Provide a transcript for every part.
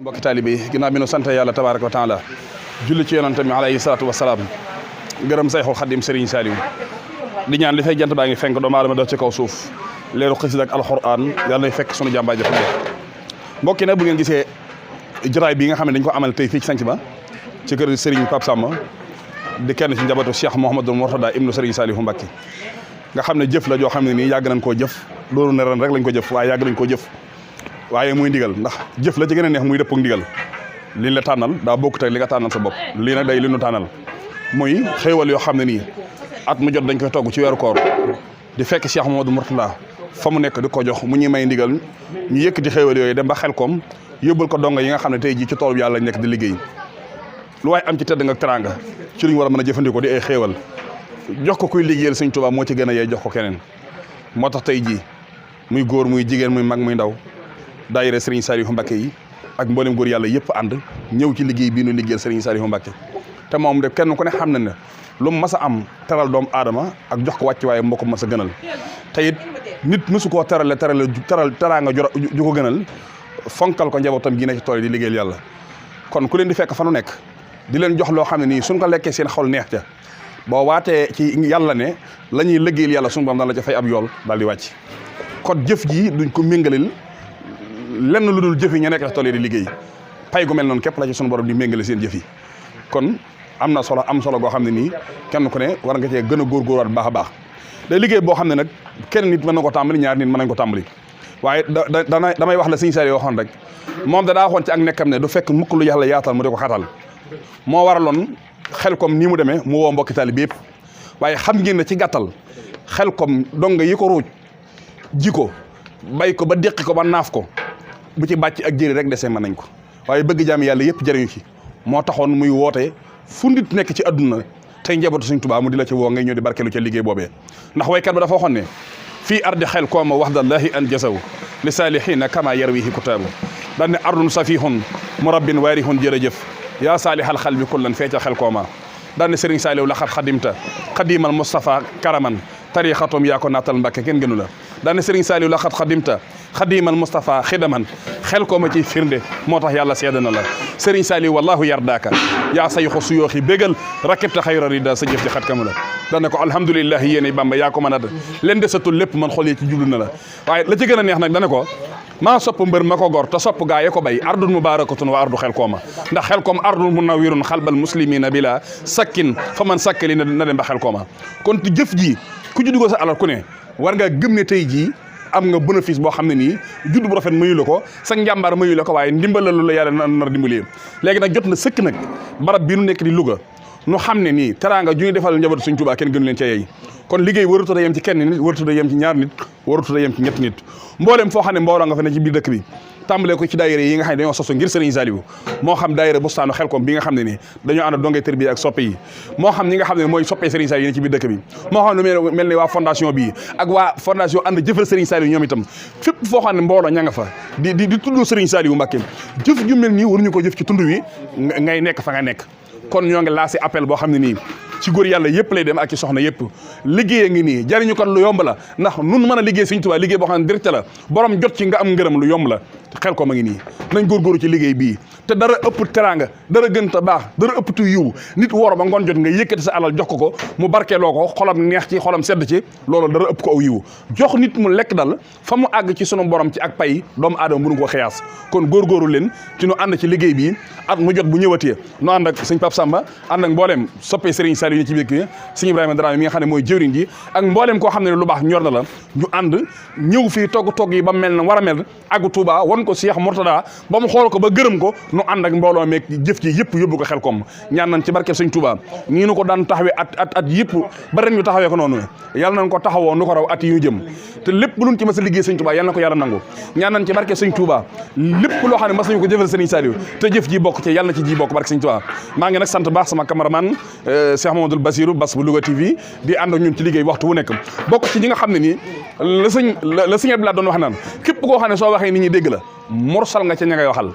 mbokki taalibe yi ginnaaw bi nu sant yàlla tabaaraka wa taala julli ci yonante mi alayhi salaatu wa salaam gërëm Sayxul Xadim Serigne Saliou di ñaan li fay jant baa ngi fenk doomu aadama dox ci kaw suuf leeru xasida ak alxuraan yàlla nay fekk sunu jàmbaay jëf mbokki nag bu ngeen gisee jotaay bi nga xam ne dañ ko amal tey fii ci sanc ba ci kër Serigne Pape Samba di kenn ci njabootu Cheikh Mouhamadou Mourtada ibnu Serigne Saliou Mbacké nga xam ne jëf la joo xam ne nii yàgg nañ koo jëf loolu ne ren rek lañ ko jëf waaye yàgg nañ koo jëf waaye muy ndigal ndax jëf la ci gën a neex muy dëpp ak ndigal liñ la tànnal daa bokkut ak li nga tànnal sa bopp lii nag day li nu tànnal muy xéewal yoo xam ne nii at mu jot dañ koy togg ci weeru koor di fekk Cheikh Mouhamadou Mourtada fa mu nekk di ko jox mu ñuy may ndigal ñu yëkkati xéewal yooyu dem ba Xelkom yóbbul ko donga yi nga xam ne tey jii ci toolu yàlla lañ nekk di liggéey lu waaye am ci tedd nga ak teranga ci luñ war a mën a jëfandikoo di ay xéewal jox ko kuy liggéeyal Sëñ Tuubaa moo ci gën a yee jox ko keneen moo tax tey jii muy góor muy jigéen muy mag muy ndaw daayira Serigne Saliou Mbacké yi ak mboolem góor yàlla yëpp ànd ñëw ci liggéey bii nu liggéeyal Serigne Saliou Mbacké te moom de kenn ku ne xam na ne lu mu mas a am teral doomu aadama ak jox ko wàcc waaye mbokk mas a gënal te it nit mësu koo teral teraanga ju ko gënal fonkal ko njabootam gi ne ci tool yi di liggéeyal yàlla kon ku leen di fekk fa nu nekk di leen jox loo xam ne nii suñ ko lekkee seen xol neex ca boo waatee ci yàlla ne la ñuy liggéeyal yàlla suñu borom daan la ca fay ab yool daal di wàcc kon jëf ji duñ ko méngalil lenn lu dul jëf yi ña nekk ci tool yi di liggéey pay gu mel noonu képp la ci suñu borom di méngale seen jëf yi kon am na solo goo xam ne nii kenn ku ne war nga cee gën a góorgóorwaat bu baax a baax day liggéey boo xam ne nag kenn nit mën na ko tàmbali ñaar nit mën nañ ko tàmbali waaye damay wax la Sëñ Saliou waxoon rek moom daa waxoon ci ak nekkam ne du fekk mukk lu yàlla yaatal mu di ko xatal moo waraloon Xelkom nii mu demee mu woo mbokki taalibe yëpp waaye xam ngeen ne ci gàttal Xelkom donga yi ko ruuj ji ko bay ko ba déqi ko ba naaf ko bu ci bàcc ak jëri rek desee mën nañ ko waaye bëgg jaam yàlla yëpp jëriñu ci moo taxoon muy woote fu nit nekk ci adduna tey njabootu Sëñ Tuubaa mu di la ci woo ngay ñëw di barkeelu ca liggéey boobee ndax waykat ba dafa waxoon ne fii ardi Xelkom waxdallahi an jasaw li saalihiina kama yarwihi kutaabu daan ne ardun safihun murabbin waarihun jërëjëf yaa saalihal xal bi kullan fee ca Xelkooma daan ne Serigne Saliou laxat xadimta xadimal Moustapha karaman tariixatom yaa ko naatal Mbàkke kenn gënu la daan ne Serigne Saliou laxat xadimta xadimal Moustapha xidaman Xelkooma ci firnde moo tax yàlla seede na la Serigne Saliou wallahu yardaaka yaa sayxu suyooxi bégal rakibta xayra rida sa jëf ji xat kamu la daan ne ko alhamdulilahi yéene Bamba yaa ko mën a leen desatul lépp man xol yi ci jublu na la waaye la ci gën a neex nag dane ko maa sopp mbër ma ko gor te sopp gaa ye ko bay ardun mubarakatun wa ardu Xelkooma ndax Xelkom ardun munawwirun xalbal muslimina bila sakkin fa man sakkali na dem ba Xelkooma kon jëf ji ku juddu ko sa alal ku ne war ngaa gëm ne tey jii am nga bénéfice boo xam ne nii judd bu rafet mayu la ko sa njàmbaar mayu la ko waaye ndimbalalu la yàlla nar dimbalee léegi nag jot na sëkk nag barab bii nu nekk di Louga nu xam ne nii teraanga ju ñu defal njabootu Sëñ Tuubaa kenn gënu leen ca yey kon liggéey waratu da yem ci kenn nit waratu da yem ci ñaar nit waratu da yem ci ñett nit mboolem foo xam ne mbooloo nga fa ne ci biir dëkk bi tàmbalee ko ci daayira yi nga xam ne dañoo soso ngir Serigne Saliou moo xam daayira bustaanu Xelkom bi nga xam ne nii dañoo ànd dongee tër bi ak soppe yi moo xam ñi nga xam ne mooy soppee Serigne Saliou yi ne ci biir dëkk bi moo xam lu mel ni waa fondation bii ak waa fondation ànd jëfal Serigne Saliou ñoom itam fépp foo xam ne mbooloo ña nga fa di tudd Serigne Saliou Mbacké jëf ju mel nii waruñu ko jëf ci tund wi ngay nekk fa nga nekk kon ñoo ngi lancé appel boo xam ne nii ci góor yàlla yëpp lay dem ak ci soxna yëpp liggéey ngi nii jariñu kon lu yomb la ndax nun mën a liggéey Sëñ Tuubaa liggéey boo xam ne direct la borom jot ci nga am ngërëm lu yomb la Xelkom a ngi nii nañ góorgóoru ci liggéey bii te dara ëpp teraanga dara gën ta baax dara ëpp tu yiw nit woor ba ngoon jot nga yëkkati sa alal jox ko mu barkeeloo ko xolam neex ci xolam sedd ci loolu dara ëpp ko aw yiw jox nit mu lekk dal fa mu àgg ci sunu borom ci ak pay doomu aadama mënu ko xiyaas kon góorgóoru leen ci nu ànd ci liggéey bii at mu jot bu ñëwatee nu ànd ak sëñ Pape Samba ànd ak mbooleem soppee Serigne Saliou yi ci biir kii sëñ Ibrahima Dramé mi nga xam ne mooy jëwriñ ji ak mbooleem koo xam ne lu baax ñor na la ñu ànd ñëw fii togg yi ba mel na war a mel àggu Touba wan ko Cheikh Mourtada ba mu xool ko ba gërëm ko nu ànd ak mbooloo meeg jëf ji yëpp yóbbu ko Xelkom ñaan nañ ci barke Sëñ Touba ñii nu ko daan taxawee at yëpp ba ren ñu taxawee ko noonu yàlla nañ ko taxawoo nu ko raw at yi ñu jëm te lépp luñ ci mas a liggéey Sëñ Touba yàlla na ko yàlla nangu ñaan nañ ci barke Sëñ Touba lépp loo xam ne mas nañu ko jëfal Serigne Saliou te jëf ji bokk ci yàlla na ci ji bokk barke Sëñ Touba maa ngi nag sant baax sama cameraman Cheikh Mamadou Bassirou Bass bu Louga TV di ànd ak ñun ci liggéey waxtu wu nekk bokk ci ñi nga xam ne nii la sëñ Abdoulaye doon wax naan képp koo xam ne soo waxee nit ñi dégg la morsal nga ca ña ngay waxal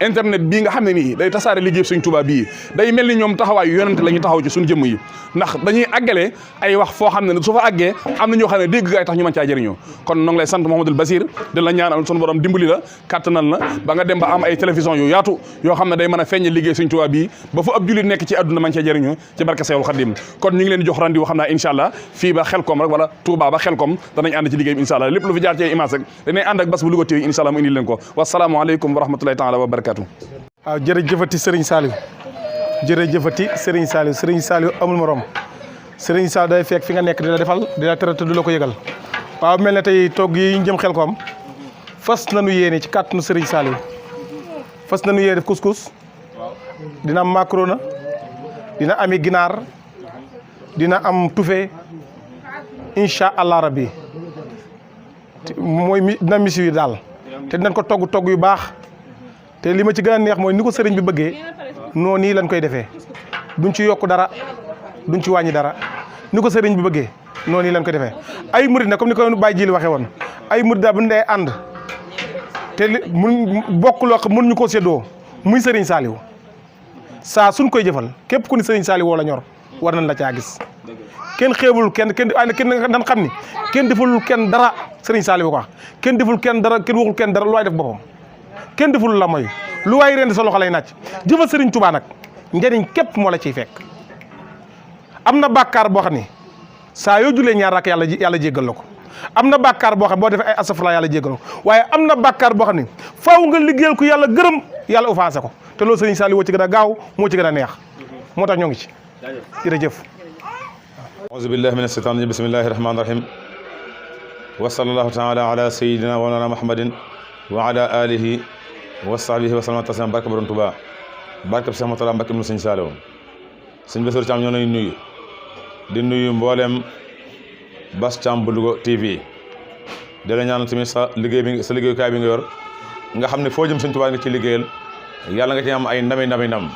internet bii nga xam ne nii day tasaare liggéey Sëñ Tuubaa bii day mel ni ñoom taxawaayu yonente la ñu taxaw ci suñu jëmm yi ndax dañuy àggale ay wax foo xam ne su fa àggee am na ñoo xam ne dégg gaay tax ñu mën caa jëriñoo kon noo ngi lay sant Mouhamadoul Basir di la ñaanal sunu borom dimbali la kàttanal la ba nga dem ba am ay télévision yu yaatu yoo xam ne day mën a feeñal liggéey Sëñ Tuubaa bii ba fa ab jullit nekk ci àdduna mën cee jëriñoo ci barke Seexul Xadim kon ñu ngi leen di jox rendez-vous xam naa incha allah fii ba Xelkom rek wala Touba ba Xelkom danañ ànd ci liggéey bi incha allah lépp lu fi jaar ci image rek danañ ànd ak bas bu Louga TV incha allah mu indil leen ko wasalaamu aleykum wa rahmatullahi taala wa barakatuh. waaw jërëjëfati Serigne Saliou jërëjëfati Serigne Saliou Serigne Saliou amul morom Serigne Saliou day fekk fi nga nekk di la defal di la traité du la ko yëgal waaw mel ne tey togg yi ñu jëm Xelkom fas nañu yéene ci kàttanu Serigne Saliou fas nañu yéene def couscous dina am macaroni dina ami ginaar dina am tufe incha allah rabbi mooy dina misi yi daal te dinañ ko togg yu baax te li ma ci gën a neex mooy ni ko sëriñ bi bëggee noonu nii lañ koy defee duñ ci yokk dara duñ ci wàññi dara ni ko sëriñ bi bëggee noonu nii lañ koy defee ay murid na comme ni ko Baye Jili waxee woon ay murid daal bu ñu dee ànd te mun bokk loo xam mënuñu koo séddoo muy sëriñ Saliou saa suñ koy jëfal képp ku ni sëriñ Saliou woo la ñor war nañ la caa gis kenn xeebul kenn dan xam ni kenn deful kenn dara sëriñ Saliou ko wax kenn deful kenn dara kenn waxul kenn dara lu waay def boppam kenn deful la mooy lu waay rend sa loxo lay nàcc jëfal sëriñ Touba nag njëriñ képp moo la ciy fekk am na bàkkaar boo xam ni saa yoo julee ñaar rakk yàlla jéggal la ko am na bàkkaar boo xam boo defee ay asafra yàlla jéggal la ko waaye am na bàkkaar boo xam ni faaw nga liggéeyal ko yàlla gërëm yàlla offensé ko te loolu sëriñ Saliou moo ci gën a gaaw moo ci gën a neex moo tax ñoo ngi ci jërëjëf auzu billahi mina shaytaani rajiim bismillahi rahmaani rahim wa sallallahu taala ala sayyidina wa mawlana muhammadin wa ala alihi wa sahbihi wa sallam tasliman barke borom Tuubaa barke Seex Murtadaa Mbàkke mu Sëñ Saaliw sëñ Bassirou Thiam ñoo lay nuyu di nuyu mboolem Bass Thiam bu Louga TV di la ñaanal tamit sa liggéeyukaay bi nga yor nga xam ne foo jëm Sëñ Tuubaa nga ci liggéeyal yàlla nga ci am ay ndam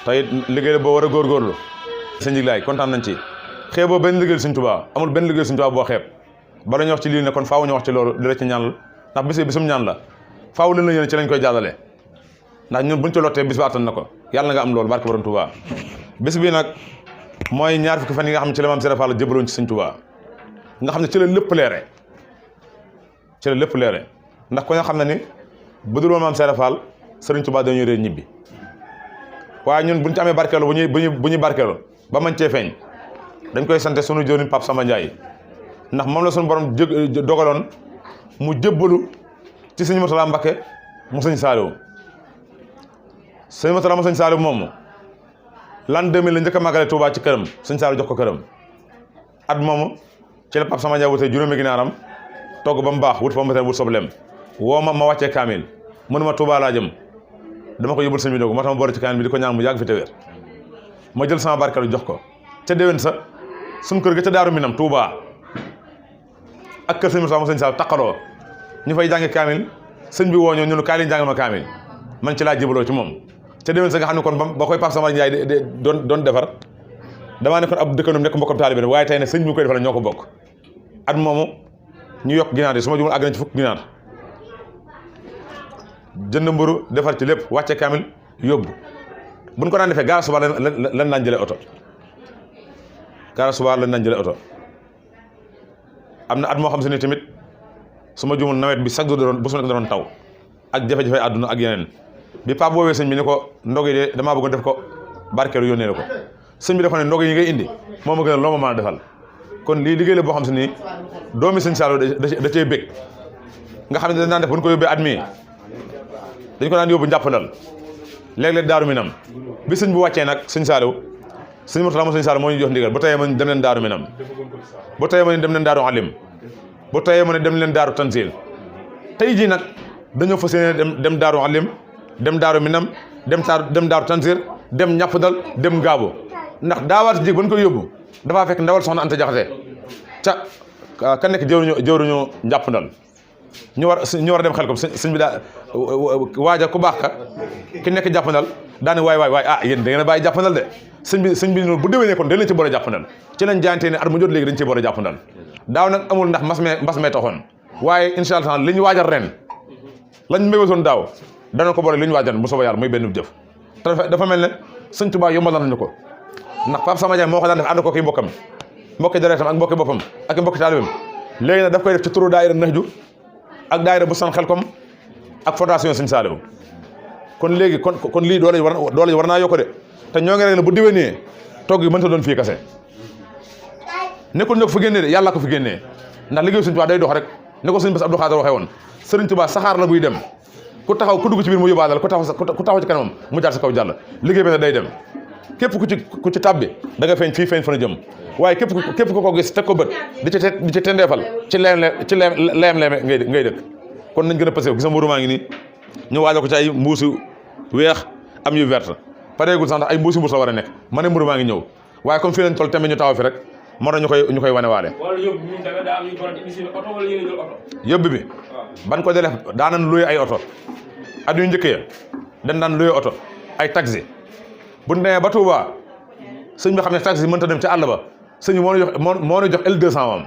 te it liggéey boo war a góorgóorlu sëñ Jiglaay kontaan nañ ci xeeboo benn liggéeyal Sëñ Tuubaa amul benn liggéeyal Sëñ Tuubaa boo xeeb bala ñu wax ci lii ne kon faaw ñu wax ci loolu di la ci ñaanal ndax bis bi bisum ñaan la faaw leen la yéen ci lañ koy jàllale ndax ñun buñ ci lottee bis bi attan na ko yàlla nga am loolu barke borom Tuubaa bis bi nag mooy ñaar fukki fan yi nga xam ne ci la maam Serigne Fall jëbaloon ci Sëñ Tuubaa nga xam ne ci la lépp leere ndax ko nga xam ne ni bu dul woon maam Serigne Fall Serigne Touba dañuy réer ñibbi waaye ñun buñ ci amee barkeelu bu ñuy barkeelu ba mañ cee feeñ dañ koy sante sunu jëwriñ Pape Samba Ndiaye ndax moom la sunu borom dogaloon mu jëbbalu ci Sëñ Murtadaa Mbakke mu Sëñ Saaliw Sëñ Murtadaa mu Sëñ Saaliw moomu l'an 2000 la njëkk a màggale Touba ci këram Sëñ Saaliw jox ko këram at moomu ci la Pape Samba Ndiaye wutee juróomi ginaaram togg ba mu baax wut fa mu wut soblem woo ma wàccee kaamil mënuma Touba laa jëm dama ko yóbbul sëñ bi dogu moo tax ma boole ci kaamil bi di ko ñaan mu yàgg fi te wér ma jël sama barkeelu jox ko ca déwén sa suñ kër ga ca Daaru Minam Touba ak kër Sëñ Murtadaa mu Sëñ Saaliw taqaloo ñu fay jàngi kaamil sëñ bi woo ñoo ñunu kaay leen jàngal ma kaamil man ci laa jébaloo ci moom ca déwén sa nga xam ne kon ba koy Pape Samba Ndiaye doon defar damaa nekkoon ab dëkkandum nekk mbokkam taalibe waaye tey ne sëñ bi koy defal ñoo ko bokk at moomu ñu yokk ginaar yi su ma jumul àgg nañ ci fukk ginaar jënd mburu defar ci lépp wàcce kaamil yóbbu buñ ko daan defee gaara suba lan daan jëlee oto am na at moo xam se ni tamit su ma jumul nawet bi chaque jour bu su nekk da doon taw ak jafe-jafe àdduna ak yeneen bi Pape woowee sëñ bi ni ko ndog yi de damaa bëggoon def ko barkeelu yónnee la ko sëñ bi dafa ne ndog yi ngay indi moo ma gën a loo ma mën a defal kon lii liggéey la boo xam se ni doomi Sëñ Saaliw da cee bég nga xam ne dañ daan def bu ñu ko yóbbee at mii dañ ko daan yóbbu njàppandal léeg-léeg Daaru Minam bi sëñ bu wàccee nag Sëñ Saaliw Sëñ Murtadaa mu Sëñ Saaliw moo ñu jox ndigal bu tayee ma dem leen Daaru Minam bu tayee ma ne dem leen Daaru Alim bu tayee ma ne dem leen Daaru Tanzil tey jii nag dañoo fas yéene dem Daaru Alim dem Daaru Minam dem Daaru Tanzil dem ñàppandal dem Gaabo ndax daawaati jéeg ba ñu koy yóbbu dafaa fekk ndawal soxna Anta Jaxate ka nekk jëwruñu njàppandal ñu war a dem Xelkom sëñ bi daa waaja ku baax ka ki nekk jàppandal daane waay ah yéen da ngeen a bàyyi jàppandal de sëñ bi noonu bu déwénee kon dañ leen ci boole jàppandal ci lañ jaantee ne at mu jot léegi dañ ci boole jàppandal daaw nag amul ndax mbas mee taxoon waaye incha allah li ñu waajal ren lañ mbébatoon daaw dana ko boole li ñu waajal bu soobee yàlla muy benn jëf te dafa mel ne sëñ Tuubaa yombal nañu ko ndax Pape Samba Ndiaye moo ko daan def ànd ko ki mbokkam mbokki deretam ak mbokki boppam ak mbokki taalibam léegi nag daf koy def ci turu daayira Nahju ak daayira bu san Xelkom ak fondation Sëñ Saaliw kon léegi kon lii doole war naa yokk de te ñoo ngi rek ne bu déwénee togg yi mënta doon fii kase nekkul ñoo ko fi génnee de yàlla ko fi génnee ndax liggéeyu Sëñ Tuubaa day dox rek ne ko sëñ Bass Abdou Khadre waxee woon Sëriñ Tuubaa saxaar la buy dem ku taxaw ku dugg ci biir mu yóbbaale ku taxaw ci kanamam mu jaar sa kaw jàll liggéey bi ne day dem képp ku ci tàbbi da nga feeñ fii feeñ fa na jëm waaye képp ku ko gis teg ko bët di ci tendeefal ci leem ngay dëkk kon nañ gën a passé gis nga mburu maa ngi nii ñu waajal ko ci ay mbuusu weex am yu verte pareegul sax ndax ay mbuusi mbuus la war a nekk ma ne mburu maa ngi ñëw waaye comme fii lañ toll tamit ñu taxaw fi rek moo tax ñu koy wane waale yóbbu bi ban ko def daanan luye ay oto at yu njëkk ya dañ daan luye oto ay taxi bu ñu demee ba Touba sëñ bi xam ne taxi mënta dem ca àll ba sëñ bi moo ñu jox L200 am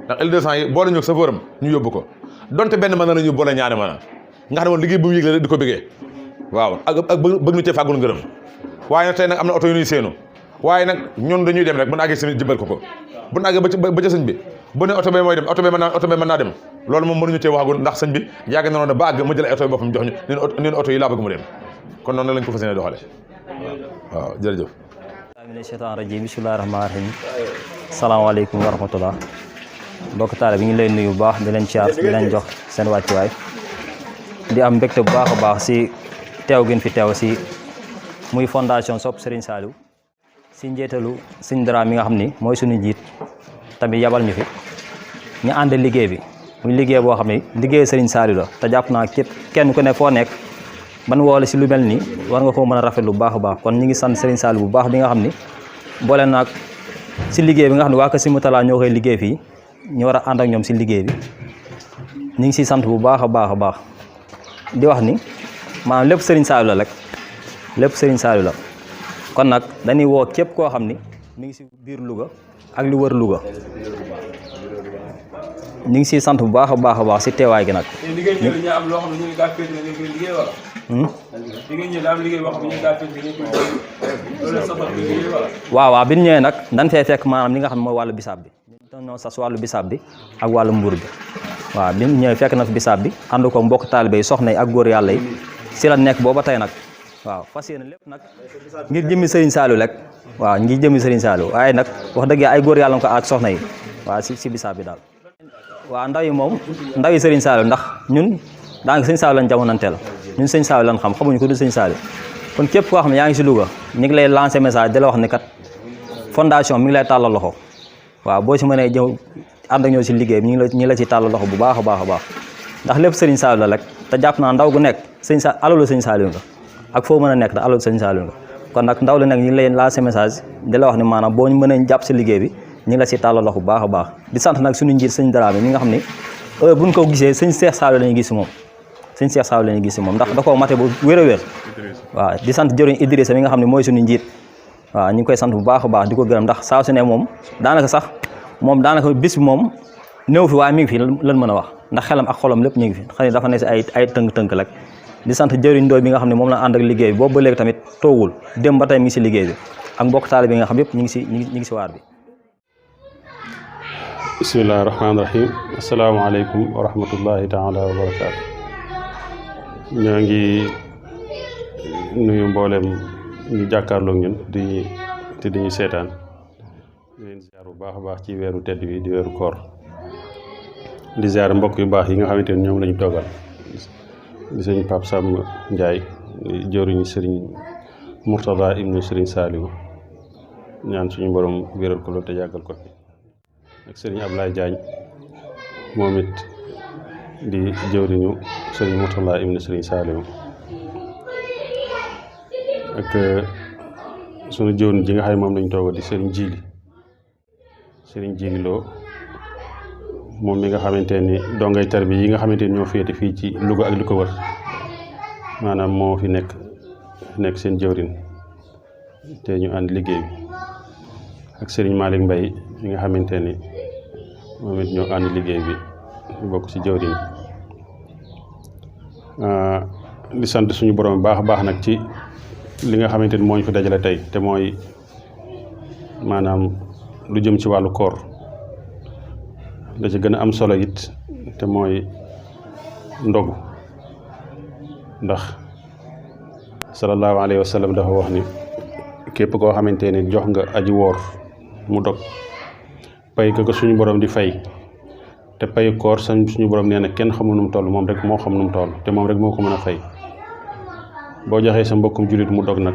ndax L200 yi boole ñu chauffeur am ñu yóbbu ko donte benn mën na la ñu boole ñaari mën a nga xam ne moom liggéey bu mu yëgle di ko bëggee waaw ak bëgg ñu cee fàggul ngërëm waaye nag tey nag am na oto yu ñuy séenu waaye nag ñun dañuy dem rek bu ñu àggee sëñ jëbal ko bu ñu àggee ba ca sëñ bi bu ne oto bee mooy dem oto bee mën naa dem loolu moom mënuñu cee waxagul ndax sëñ bi yàgg na noonu ba àgg mu jël ay oto yi boppam jox ñu neen oto yi laa bëgg mu dem kon noonu lañ ko fas yéene doxale waaw jërëjëf mina shaytaan rajim bismillahi rahmaani rahim salaamaaleykum wa rahmatullah mbokk taale bi ñu lay nuyu bu baax di leen caar di leen jox seen wàccuwaay di am mbégte bu baax a baax si teew gën fi teew si muy fondation Sopp Serigne Saliou si njeetalu Serigne Dara mi nga xam ni mooy suñu njiit tamit yabal ñu fi ñu ànd liggéey bi muy liggéey boo xam ne liggéey Serigne Saliou la te jàpp naa képp kenn ku ne foo nekk ban woole si lu mel nii war nga koo mën a rafetlu bu baax a baax kon ñu ngi sant Serigne Saliou bu baax bi nga xam ni boole naag si liggéey bi nga xam ne waa Kër Sëriñ Moutalla ñoo koy liggéey fii ñu war a ànd ak ñoom si liggéey bi ñu ngi siy sant bu baax a baax a baax di wax ni maanaam lépp Serigne Saliou la rek lépp Serigne Saliou la kon nag dañuy woo képp koo xam ni mi ngi si biir Louga ak li wër Louga ñu ngi siy sant bu baax a baax si teewaay gi nag. waaw bi ñu ñëwee nag dañ fee fekk maanaam li nga xam ne mooy wàllu bisaab bi dañoo sas wàllu bisaab bi ak wàllu mbur bi waaw bi ñu ñëwee fekk na fi bisaab bi ànd ko mbokk taalibe yi soxna yi ak góor yàlla yi si la nekk booba tey nag waaw fas yéene lépp nag ngir jëmmi Serigne Saliou rek waaw ngir jëmmi Serigne Saliou waaye nag wax dëgg ay góor yàlla ko ak soxna yi waaw si bisaab bi daal waaw ndaw yi moom ndaw yi Serigne Saliou ndax ñun daanaka Serigne Saliou lañ jamonanteel ñun Serigne Saliou lañ xam xamuñu ko du Serigne Saliou kon képp koo xam ne yaa ngi si Louga ñu ngi lay lancer message di la wax ne kat fondation mi ngi lay tàllal loxo waaw boo si mënee ñëw ànd ak ñëw si liggéey bi ñu ngi la ci tàllal loxo bu baax a baax a baax ndax lépp Serigne Saliou la rek te jàpp naa ndaw gu nekk alalu Serigne Saliou nga ak foo mën a nekk da alalu Serigne Saliou nga kon nag ndaw la nekk ñu ngi lay lancer message di la wax ne maanaam boo ñu mënee jàpp si liggéey bi ñu ngi la si tàllal loxo bu baax a baax di sant nag suñu njiit sëñ Dara mi nga xam ne heure buñ ko gisee sëñ Cheikh Saliou la ñuy gis si moom sëñ Cheikh Saliou la ñuy gis si moom ndax da koo mate bu wér a wér waaw di sant jëriñ Idrissa mi nga xam ne mooy suñu njiit waaw ñu ngi koy sant bu baax a baax di ko gërëm ndax saa su ne moom daanaka bis bi moom néew fi waaye mi ngi fi lan mën a wax ndax xelam ak xolam lépp ñu ngi fi xam ne dafa ne si ay tënk-tënk rek di sant jëriñ Ndooy bi nga xam ne moom la ànd ak liggéey bi boobu ba léegi tamit toogul dem ba tey mi ngi si liggéey bi ak mbokk taalibe bi nga xam yëpp ñu ngi si waar bi bismillahi rahmaani rahim asalaamaaleykum wa rahmatullahi taala wa barakaatu ñoo ngi nuyu mboolem ñu jàkkaarloog ñun di ñu seetaan di leen ziar bu baax a baax ci weeru tedd bi di weeru koor di ziar mbokk yu baax yi nga xamante ne ñoom la ñu toogal di sëñ Pape Sam Ndiaye jëwriñu sëriñ Mourtada ibnu sëriñ Saliou ñaan suñu borom wéral ko loolu te yàggal ko fi ak sëriñ Ablaye Diagne moom it di jëwriñu sëriñ Mourtada ibnu sëriñ Saliou ak sunu jëwriñ ji nga xam ne moom lañ toogal di sëriñ Jili Lo moom mi nga xamante ni dongay tarbi yi nga xamante ni ñoo féete fii ci Louga ak li ko wër maanaam moo fi nekk seen jëwriñ te ñu ànd liggéey bi ak sëriñ Malick Mbaye mi nga xamante ni moom it ñoo ànd liggéey bi ñu bokk ci jëwriñ di sant suñu borom baax a baax nag ci li nga xamante ni moo ñu fi dajale tey te mooy maanaam lu jëm ci wàllu koor da ci gën a am solo it te mooy ndogu ndax sallallahu alayhi wa sallam dafa wax ni képp koo xamante ni jox nga aji woor mu dog pay ko suñu borom di fay te pay koor suñu borom nee na kenn xamul nu mu toll moom rek moo xam nu mu toll te moom rek moo ko mën a fay boo joxee sa mbokkum jullit mu dog nag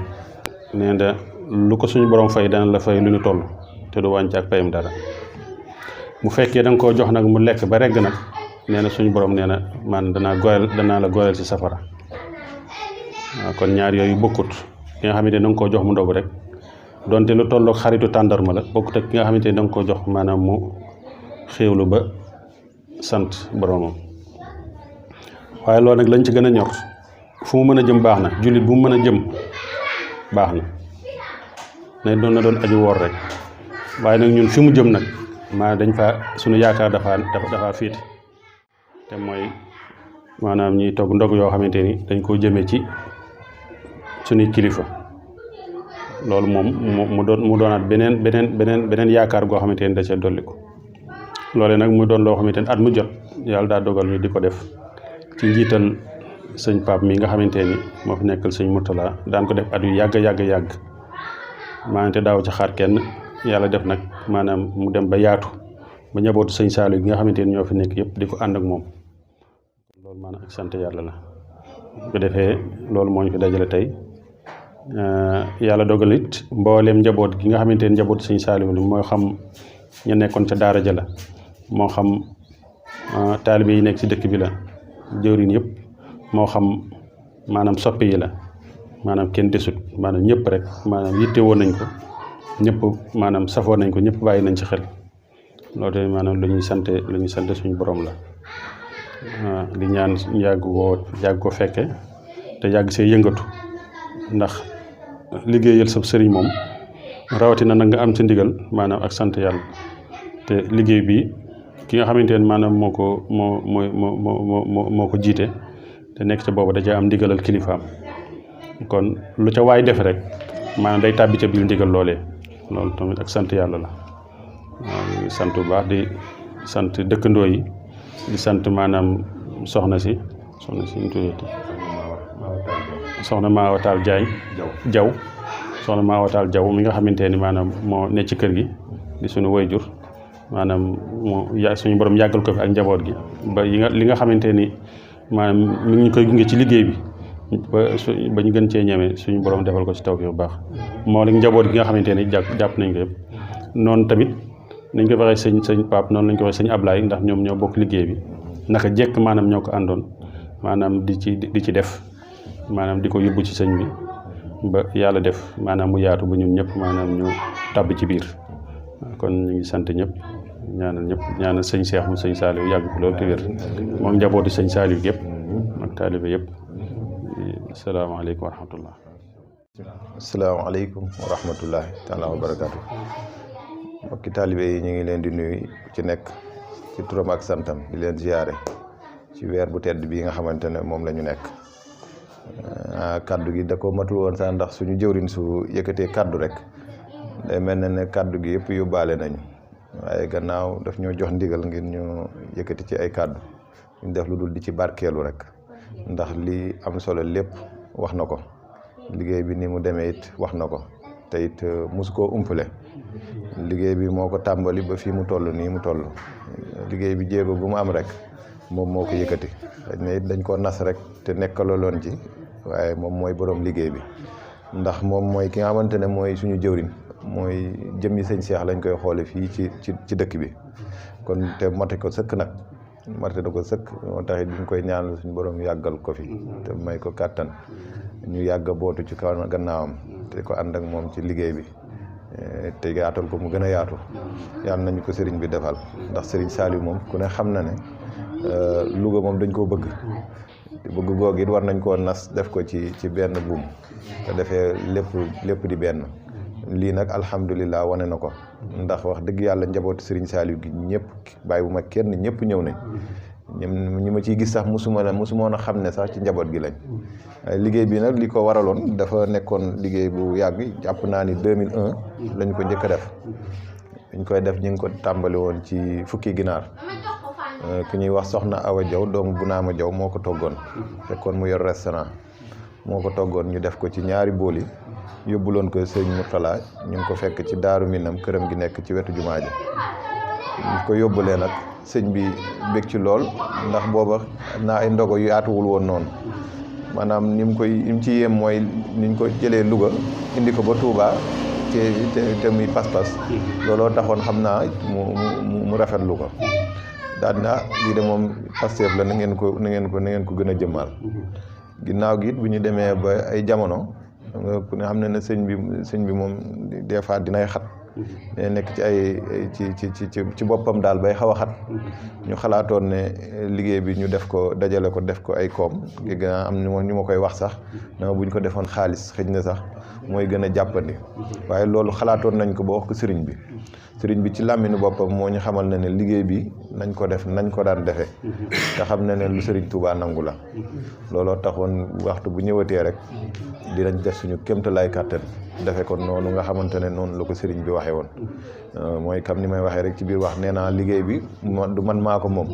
nee na lu ko suñu borom fay dana la fay lu ñu toll te du wàññi ak payam dara bu fekkee da nga koo jox nag mu lekk ba regg nag nee na suñu borom nee na man danaa la goreel ci safara waaw kon ñaar yooyu bokkut ki nga xamante ne da nga koo jox mu ndogu rek donte lu tollook xaritu tàndarma la bokkut ak ki nga xamante ne da nga koo jox maanaam mu xéewlu ba sant boromam waaye loolu nag lañ ci gën a ñor fu mu mën a jëm baax na jullit bu mu mën a jëm baax na doon na doon aju woor rek waaye nag ñun fi mu jëm nag maanaam dañ fa suñu yaakaar dafa féete te mooy maanaam ñuy togg ndog yoo xamante ni dañ koo jëmee ci suñuy kilifa loolu moom mu doonaat beneen yaakaar goo xamante ni da cee dolli ko loole nag mu doon loo xamante ni at mu jot yàlla daa dogal ñu di ko def ci njiital sëñ Pape mi nga xamante ni moo fi nekkal sëñ Mourtala daan ko def at yu yàgg maanaam te daaw ci xaar kenn yàlla def nag maanaam mu dem ba yaatu ba ñabootu sëñ Saliou gi nga xamante ni ñoo fi nekk yëpp di ko ànd ak moom loolu maanaam ak sant yàlla la bu ko defee loolu moo ñu fi dajale tey yàlla dogal it mbooleem njaboot gi nga xamante ni njabootu sëñ Saliou moo xam ñu nekkoon ca daara ja la moo xam taalibe yi nekk ci dëkk bi la jëwriñ yëpp moo xam maanaam soppe yi la maanaam kenn desut maanaam ñëpp rek maanaam yitte woon nañ ko ñëpp maanaam safoo nañ ko ñëpp bàyyi nañ ci xel loolu de maanaam lu ñuy sant suñu borom la di ñaan yàgg ko fekke te yàgg see yëngatu ndax liggéeyal sa sëriñ moom rawatina nag nga am ci ndigal maanaam ak sant yàlla te liggéey bi ki nga xamante ne maanaam moo ko jiite te nekk ca boobu da caa am ndigalal kilifaam kon lu ca waay def rek maanaam day tàbbi ca biir ndigal loolee loolu tamit ak sant yàlla la waaw sant bu baax di sant dëkkandoo yi di sant maanaam soxna si ñu tuddati soxna Maawatal Jaw soxna Maawatal Jaw mi nga xamante ni maanaam moo ne ci kër gi di suñu wayjur maanaam suñu borom yàggal ko fi ak njaboot gi ba li nga xamante ni maanaam mi ngi ñu koy gunge ci liggéey bi ba ñu gën cee ñeme suñu borom defal ko ci taw bi bu baax moo leen njaboot gi nga xamante ni jàpp nañ ko yëpp noonu tamit nañ ko waxee sëñ Pape noonu lañ ko waxee sëñ Ablaye ndax ñoom ñoo bokk liggéey bi naka jekk maanaam ñoo ko àndoon maanaam di ci def maanaam di ko yóbbu ci sëñ bi ba yàlla def maanaam mu yaatu ba ñun ñëpp maanaam ñu tàbb ci biir kon ñu ngi sant ñëpp ñaanal sëñ Cheikh mu sëñ Saliou yàgg ko loolu te wér moom njabootu sëñ Saliou yëpp ak taalibe yëpp asalaamaaleykum wa rahmatullah asalaamaaleykum wa rahmatullahi taala wa barakaatu mbokki taalibe yi ñu ngi leen di nuyu ci nekk ci turam ak santam di leen ziyaare ci weer bu tedd bii nga xamante ne moom la ñu nekk kaddu gi da ko matul woon sax ndax suñu jëwriñ su yëkkatee kaddu rek day mel ne kaddu gi yëpp yóbbaale nañu waaye gannaaw daf ñoo jox ndigal ngir ñu yëkkati ci ay kaddu ñu def lu dul di ci barkeelu rek ndax li am solo lépp wax na ko liggéey bi ni mu demee it wax na ko te it mosu koo umpale liggéey bi moo ko tàmbali ba fii mu toll nii mu toll liggéey bi jéego bu mu am rek moom moo ko yëkkati xëy na it dañ koo nas rek te nekkaloloon ci waaye moom mooy borom liggéey bi ndax moom mooy ki nga xamante ne mooy suñu jëwriñ mooy jëmmi sëñ Cheikh lañ koy xoole fii ci dëkk bi kon te mate ko sëkk nag mate na ko sëkk moo tax it ñu koy ñaanal suñu borom yàggal ko fi te may ko kàttan ñu yàgg a bootu ci kaw gannaawam te ko ànd ak moom ci liggéey bi te yaatal ko mu gën a yaatu yàlla nañu ko sëriñ bi defal ndax sëriñ Saliou moom ku ne xam na ne Louga moom dañ koo bëgg googu it war nañ koo nas def ko ci benn buum te defee lépp di benn lii nag alhamdulilah wane na ko ndax wax dëgg yàlla njabootu sëriñ Saliou gi ñëpp bàyyi bu ma kenn ñëpp ñëw nañ ñi ma ciy gis sax mosumoon a xam ne sax ci njaboot gi lañ waaye liggéey bi nag li ko waraloon dafa nekkoon liggéey bu yàgg jàpp naa ni 2001 lañ ko njëkk a def dañ koy def ñu ngi ko tàmbali woon ci fukki ginaar ku ñuy wax soxna Awa Jaw doomu bu naama Jaw moo ko toggoon fekkoon mu yor restaurant moo ko toggoon ñu def ko ci ñaari bool yi yóbbuloon ko sëñ Mourtala ñu ngi ko fekk ci Daaru Minam këram gi nekk ci wetu jumaa ji ñu ko yóbbulee nag sëñ bi bég ci lool ndax booba naa ay ndogo yu yaatuwul woon noonu maanaam ni mu ci yéem mooy niñ ko jëlee Louga indi ko ba Touba te muy pas-pas looloo taxoon xam naa mu rafetlu ko daal na lii de moom Pastef la na ngeen ko gën a jëmmal ginnaaw gi it bu ñu demee ba ay jamono ku ne xam ne sëñ bi moom des fois dinay xat ne nekk ci ay ci boppam daal bay xaw a xat ñu xalaatoon ne liggéey bi ñu def ko dajale ko def ko ay koom gi gën a am ñu ma koy wax sax na buñ ko defoon xaalis xëj na sax mooy gën a jàppandi waaye loolu xalaatoon nañ ko ba wax ko sëriñ bi ci làmminu boppam moo ñu xamal ne liggéey bi nañ ko def nañ ko daan defee te xam ne lu sëriñ Touba nangu la looloo taxoon waxtu bu ñëwatee rek dinañ def suñu kéemtalaay kàttan defe ko noonu nga xamante ne noonu la ko sëriñ bi waxee woon mooy comme ni may waxee rek ci biir wax nee naa liggéey bi du man maa ko moom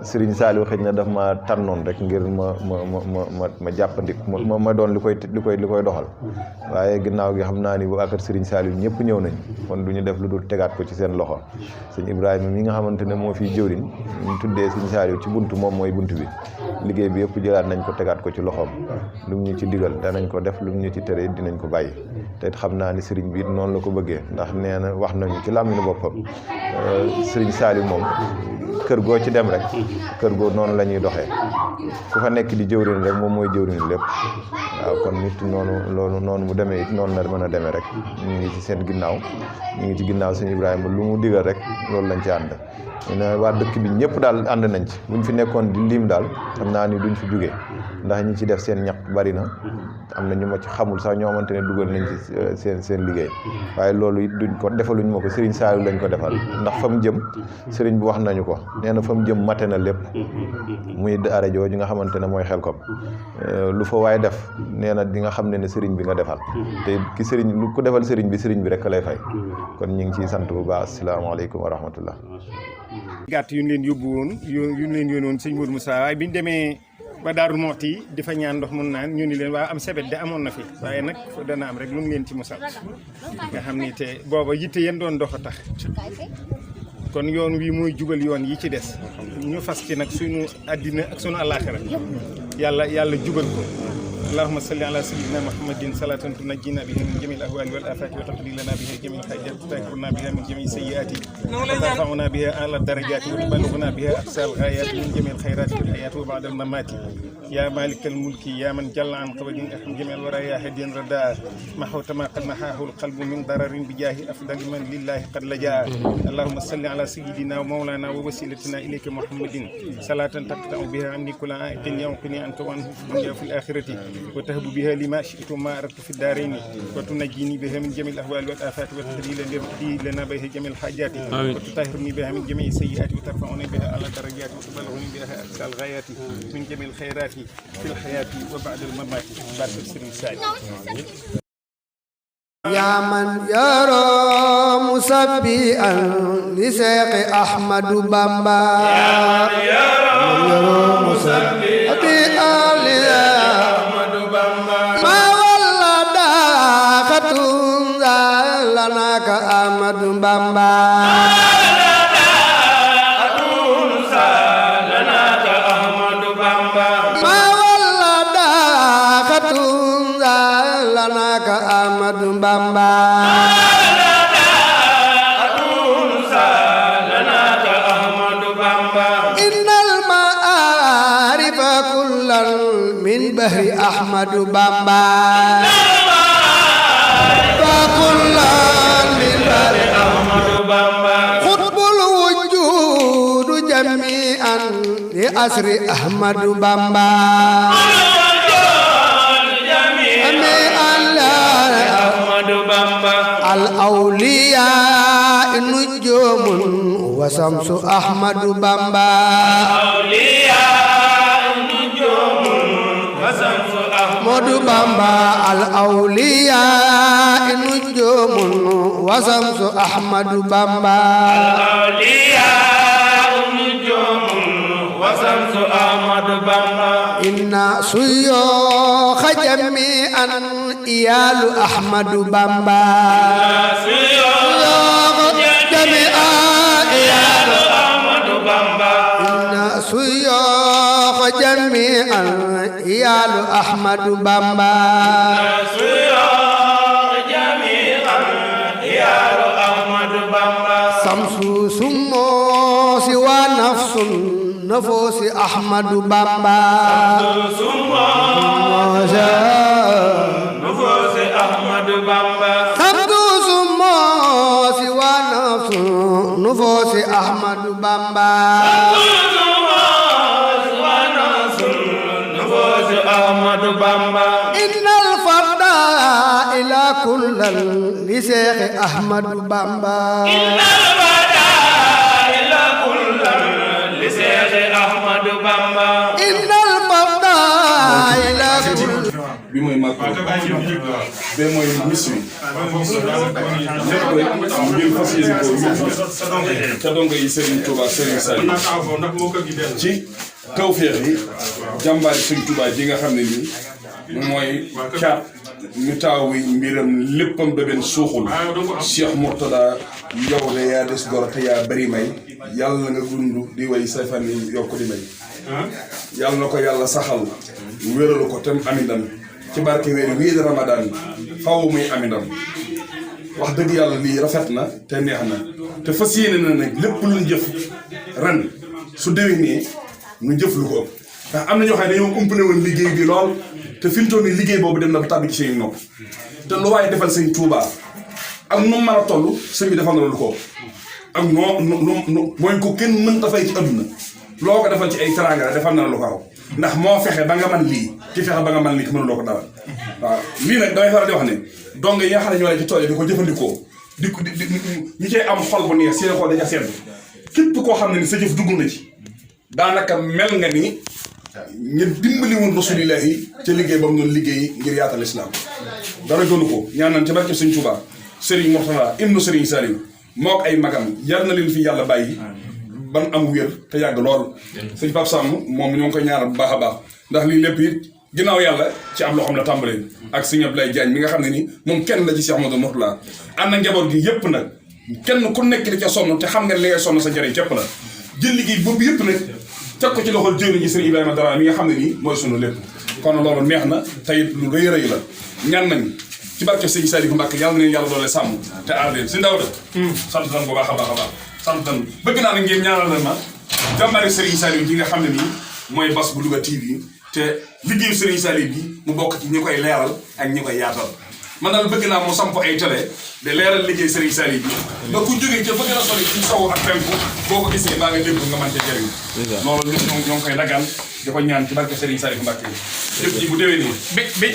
sëriñ Saliou xëy na daf ma tànnoon rek ngir ma jàppandik ma doon li koy doxal waaye ginnaaw gi xam naa ni waa kër sëriñ Saliou ñëpp ñëw nañ kon du ñu def lu dul tegaat ko ci seen loxo sëñ Ibrahima mi nga xamante ne moo fiy jëwriñ ñu tuddee sëñ Saliou ci buntu moom mooy buntu bi liggéey bi yëpp jëlaat nañ ko tegaat ko ci loxoom lu mu ñu ci digal danañ ko def lu mu ñu ci tere dinañ ko bàyyi te xam naa ni sëriñ bi noonu la ko bëggee ndax nee na wax nañu ci làmmiñu boppam sëriñ Saliou moom kër goo ci dem rek kër goo noonu la ñuy doxee ku fa nekk di jëwriñ rek moom mooy jëwriñ lépp waaw kon nit noonu mu demee it noonu la mën a demee rek ñu ngi ci seen ginnaaw ñu ngi ci ginnaaw sëñ Ibrahima lu mu digal rek loolu lañ ci ànd waa dëkk bi ñëpp daal ànd nañ ci buñ fi nekkoon di lim daal xam naa ni duñ fi jógee ndax ñi ci def seen ñaq bari na am na ñu ma ci xamul sax ñoo xamante ne dugal nañ ci seen liggéey waaye loolu it duñ ko defaluñ ma ko Serigne Saliou lañ ko defal ndax fa mu jëm Serigne bi wax nañu ko nee na fa mu jëm mate na lépp muy daara jooju nga xamante ne mooy Xelkom lu fa waaye def nee na di nga xam ne Serigne bi nga defal te ki Serigne lu ko defal Serigne bi rek lay fay kon ñu ngi ciy sant bu baax asalaamaaleykum wa rahmatullah. gàtt yu ñu leen yóbbu woon yu ñu leen yónnoon sëñ Modou Moussa waaye bi ñu demee ba Daaru Moxti di fa ñaan ndox mun naan ñu ni leen waa am sebet de amoon na fi waaye nag dana am rek lu mu leen ci musal nga xam ni te booba yitte yéen doon dox a tax kon yoon wi mooy jubal yoon yi ci des ñu fas ci nag suñu àddina ak suñu àllaaxira yàlla jubal ko allahumma salli ala sayyidina muhammadin salatan tunajjina biha min jami'il ahwali wal afati wa taqdi lana biha jami'il hajat wa tahfiruna biha min jami'is sayyiati wa tarfa'una biha ala darajati wa tuballighuna biha aqsal ghayati min jami'il khairati fil hayati wa ba'da al mamati ya malikal mulki ya man jalla an qawadin aham jami'al wara ya hadin rada mahawta ma qad mahahu al qalbu min dararin bi jahi afdal man lillahi qad laja allahumma salli ala sayyidina wa mawlana wa wasilatina ilayka muhammadin salatan taqta'u biha anni kulla aqin yawqini anta wa anhu fi dunya fil akhirati وتهب بها لما شئت ما أردت في الدارين وتنجيني بها من جميع الأهوال والآفات وتهدي لنا بها جميع الحاجات وتطهرني بها من جميع السيئات وترفعني بها على درجات وتبلغني بها أقصى الغايات من جميع الخيرات في الحياة وبعد الممات بارك السلام سعيد يا من يرى مسبئا لشيخ أحمد بامبا يا من يرى مسبئا لأحمد بامبا ما ولد خطون لنا كأحمد بامبا Ahmadu Bamba innal ma'arifa kullan min bahri Ahmadu Bamba fa kullan min bahri Ahmadu Bamba khutbul wujudu jami'an li asri Ahmadu Bamba الأولياء نجوم وسمس أحمد بامبا أحمد بامبا الأولياء نجوم وسمس أحمد بامبا وسمس أحمد بامبا إن سيوخ جميعا إيال أحمد بامبا سيوخ جميعا إيال أحمد بامبا إن سيوخ جميعا إيال أحمد بامبا سيوخ جميعا إيال أحمد بامبا سمس سمو سوى نفس نفوس أحمد بامبا نفوس أحمد بامبا سمس سمو سوى نفس نفوس أحمد بامبا نفوس أحمد بامبا إن الفرد إلى كل لشيخ أحمد بامبا إن الفرد إلى كل لشيخ أحمد بامبا إن الفرد إلى كل bi mooy màgg bee mooy mission lépp rek ngir fas yéene ko ca dongo yi Serigne Touba Serigne Saliou ci tawféex yi jàmbaari Serigne Touba ji nga xam ne nii mooy caat ñu taaw yi mbiram léppam da benn suuxul Cheikh Mourtada yow de yaa des gor te yaa bari may yàlla nga dund di way say fan yi yokk di may yàlla na ko yàlla saxal wéralu ko tem amindam ci barke weer wii di Ramadan faw muy amindam wax dëgg yàlla lii rafet na te neex na te fas yéene na nag lépp luñ jëf ren su déwénee ñu jëf lu ko ëpp ndax am na ñoo xam ne dañoo umpale woon liggéey bi lool te fi mu toll nii liggéey boobu dem na ba tàbbi ci seen nopp te lu waaye defal sëñ Touba ak nu mu mën a toll sëñ bi defal na lu ko ak mooy ko kenn mën ta fay ci adduna loo ko defal ci ay teraanga defal na lu ko raw ndax moo fexe ba nga man lii ci fexe ba nga man lii ki mënuloo ko dara waaw lii nag damay faral di wax ne donc yi nga xam ne ñoo ne ci tool yi di ko jëfandikoo di ñu cay am xol bu neex seen xol daña sedd képp koo xam ne ni sa jëf dugg na ci daanaka mel nga ni ñu dimbali woon rasulillahi ca liggéey ba mu doon liggéey ngir yaatal islam dara gënu ko ñaan nañ ci barke Sëñ Touba Serigne Mourtada ibnu Serigne Saliou mook ay magam yar na leen fi yàlla bàyyi ban am wér te yàgg lool sëñ Pape Samb moom ñoo ngi koy ñaanal bu baax a baax ndax lii lépp it ginnaaw yàlla ci am loo xam la tàmbalee ak sëñ Abdoulaye Diagne mi nga xam ne ni moom kenn la ci Cheikh Amadou Mourtada ànd ak njaboot gi yëpp nag kenn ku nekk di ca sonn te xam nga li ngay sonn sa njëriñ képp la jël liggéey boobu yëpp nag teg ko ci loxol jëwriñ ji sëñ Ibrahima Dara mi nga xam ne nii mooy sunu lépp kon loolu neex na te it lu rëy rëy la ñaan nañ ci barke sëñ Saliou Mbacke yàlla na leen yàlla doole sàmm te aar leen si ndaw de sant nañ bu baax a baax a baax sant nañ bëgg naa ne ngeen ñaanal leen ma jàmbaari Serigne Saliou ji nga xam ne nii mooy bas bu Louga TV te liggéeyu Serigne Saliou bi mu bokk ci ñi koy leeral ak ñi koy yaatal man daal bëgg naa mu samp ay télé de leeral liggéey Serigne Saliou bi ba ku jógee ca bëgg na sori ci sow ak penku boo ko gisee baa nga dégg nga mën ca jëriñ loolu ñoo ngi koy dagaan di ko ñaan ci barke Serigne Saliou Mbacke jëf ji bu déwee nii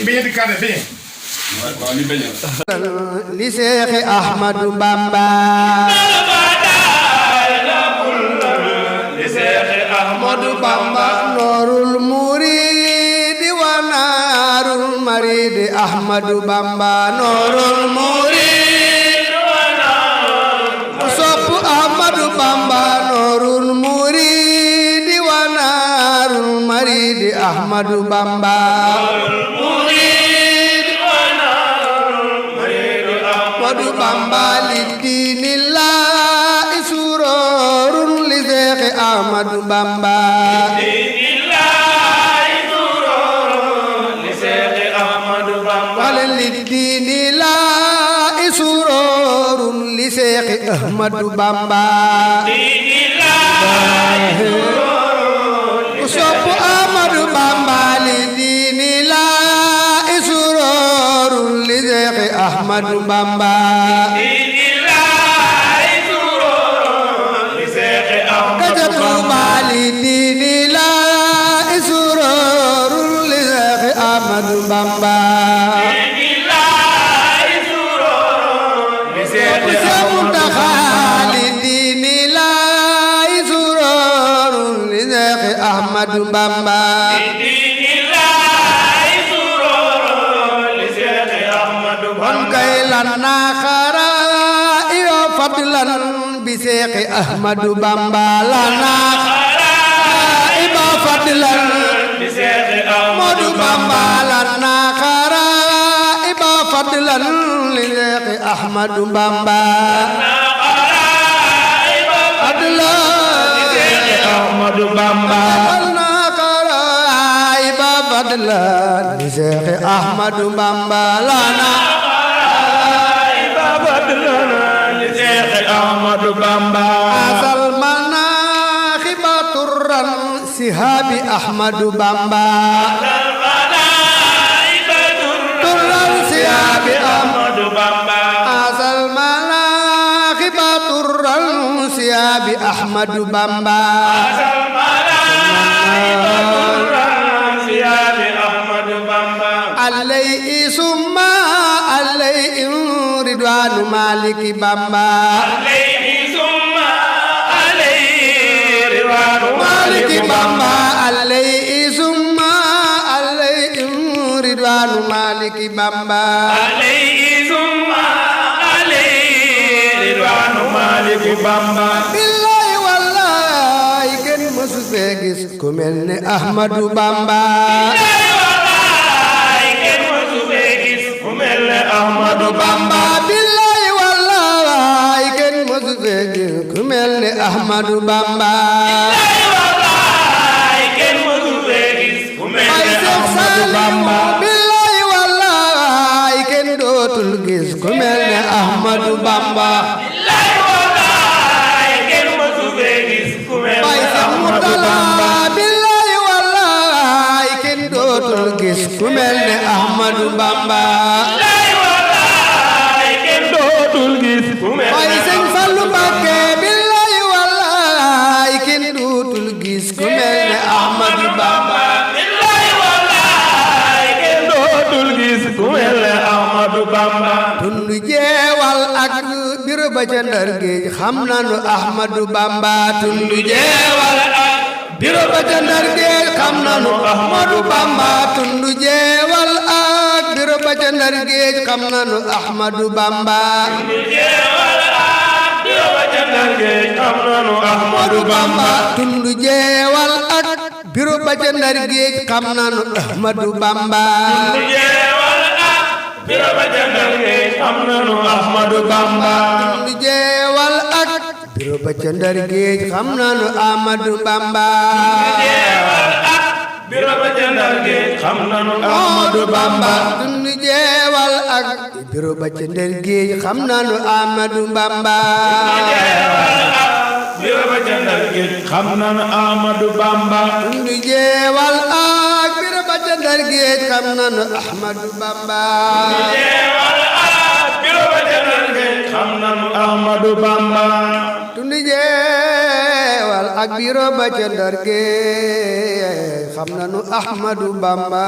beñe di kaane beñe waaw li beñe li Seex Ahmadu Bamba Ahmadu Bamba noorul muridi wa naarul maridi Ahmadu Bamba noorul muridi wa naarul sopp Ahmadu Bamba noorul muridi wa naarul maridi Ahmadu Bamba Ahmadu Bamba li diinillahi sururun li Seex Ahmadu Bamba wala li diinillahi sururun li Seex Ahmadu Bamba sopp Ahmadu Bamba li diinillahi sururun li Seex Ahmadu Bamba Bamba Ahmadu Bamba kon kay lan na xara iyo fadlan bi Seexi Ahmadu Bamba lan na xara iyo fadlan bi Seexi Ahmadu Bamba lan na xara iyo fadlan li Seexi Ahmadu Bamba Ahmadu Bamba na xara iyo fadlan li Seexi Ahmadu Bamba lana Ahmadu Bamba asal manaaxiba turran sihaabi Ahmadu Bamba asal manaaxiba turran sihaabi Ahmadu Bamba asal manaaxiba turran sihaabi Ahmadu Bamba asal manaaxiba turran sihaabi Ahmadu Bamba alayhi summa alayhi ridwaanu Maliki Bamba alayhi summa alayhi ridwaanu Maliki Bamba alayhi summa alayhi ridwaanu Maliki Bamba alayhi summa alayhi ridwaanu Maliki Bamba billahi wallahi kenn mësu fee gis ku mel ne Ahmadu Bamba Ahmadu Bamba billahi wallahi kenn mësu fee gis ku mel ne Ahmadu Bamba billahi wallahi kenn mësu fee gis ku mel ne Ahmadu Bamba billahi wallahi kenn dootul gis ku mel ne Ahmadu Bamba billahi wallahi kenn mësu fee gis ku mel ne Ahmadu Bamba billahi wallahi kenn dootul gis ku mel ne Ahmadu Bamba waaye sëñ Fallu Mbàkke billahi wallahi kenn dootul gis ku mel ne Ahmadu Bamba billahi wallahi kenn dootul gis ku mel ne Ahmadu Bamba tundu jeewal ak biro ba ca Ndar géej xam nanu Ahmadu Bamba tundu jeewal ak biro ba ca Ndar géej xam nanu Ahmadu Bamba tundu jeewal ak biro ba ca Ndar géej xam nanu Ahmadu Bamba Ahmadu Bamba tundu jeewal ak biro ba ca Ndar géej xam nanu Ahmadu Bamba biro ba ca Ndar géej xam nanu Ahmadu Bamba tundu jeewal ak biro ba ca Ndar géej xam nanu Ahmadu Bamba biro ba ca Ndar géej xam nanu Ahmadu Bamba tundu jeewal ak biro ba ca Ndar géej xam nanu Ahmadu Bamba biro ba ca Ndar géej xam nanu Ahmadu Bamba tundu jeewal ak biro ba ca Ndar géej xam nanu Ahmadu Bamba jeewal ak biro ba ca Ndar géej xam nanu Ahmadu Bamba tundu jeewal ak biro ba ca Ndar géej xam nanu Ahmadu Bamba